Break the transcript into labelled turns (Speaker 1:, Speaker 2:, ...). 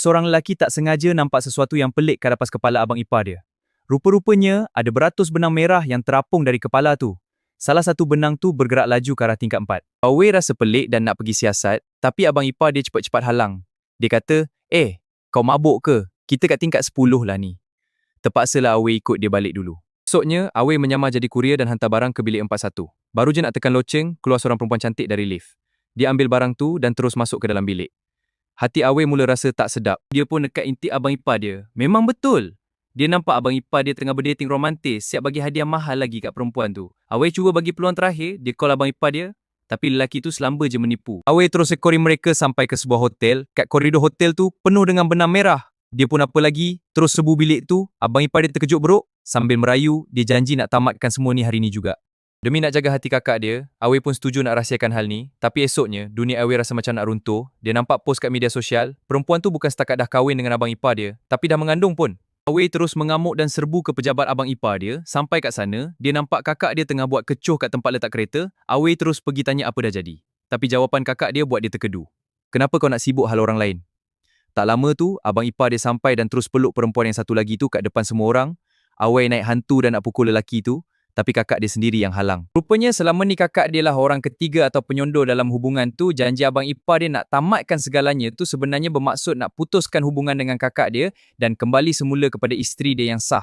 Speaker 1: Seorang lelaki tak sengaja nampak sesuatu yang pelik kat atas kepala abang ipar dia. Rupa-rupanya ada beratus benang merah yang terapung dari kepala tu. Salah satu benang tu bergerak laju ke arah tingkat 4. Awei rasa pelik dan nak pergi siasat, tapi abang ipar dia cepat-cepat halang. Dia kata, kau mabuk ke? Kita kat tingkat 10 lah ni. Terpaksalah Awei ikut dia balik dulu. Esoknya, Awei menyamar jadi kurier dan hantar barang ke bilik 41. Baru je nak tekan loceng, keluar seorang perempuan cantik dari lift. Dia ambil barang tu dan terus masuk ke dalam bilik. Hati Awei mula rasa tak sedap. Dia pun dekat intik abang ipar dia. Memang betul. Dia nampak abang ipar dia tengah berdating romantis, siap bagi hadiah mahal lagi kat perempuan tu. Awei cuba bagi peluang terakhir, dia call abang ipar dia, tapi lelaki tu selamba je menipu. Awei terus ekori mereka sampai ke sebuah hotel. Kat koridor hotel tu penuh dengan benang merah. Dia pun apa lagi, terus serbu bilik tu. Abang ipar dia terkejut beruk. Sambil merayu, dia janji nak tamatkan semua ni hari ni juga. Demi nak jaga hati kakak dia, Awei pun setuju nak rahsiakan hal ni. Tapi esoknya, dunia Awei rasa macam nak runtuh. Dia nampak post kat media sosial, perempuan tu bukan setakat dah kahwin dengan abang ipar dia, tapi dah mengandung pun. Awei terus mengamuk dan serbu ke pejabat abang ipar dia. Sampai kat sana, dia nampak kakak dia tengah buat kecoh kat tempat letak kereta. Awei terus pergi tanya apa dah jadi. Tapi jawapan kakak dia buat dia terkedu. Kenapa kau nak sibuk hal orang lain? Tak lama tu, abang ipar dia sampai dan terus peluk perempuan yang satu lagi tu kat depan semua orang. Awei naik hantu dan nak pukul lelaki tu. Tapi kakak dia sendiri yang halang. Rupanya selama ni kakak dia lah orang ketiga atau penyondor dalam hubungan tu. Janji abang ipar dia nak tamatkan segalanya tu sebenarnya bermaksud nak putuskan hubungan dengan kakak dia dan kembali semula kepada isteri dia yang sah.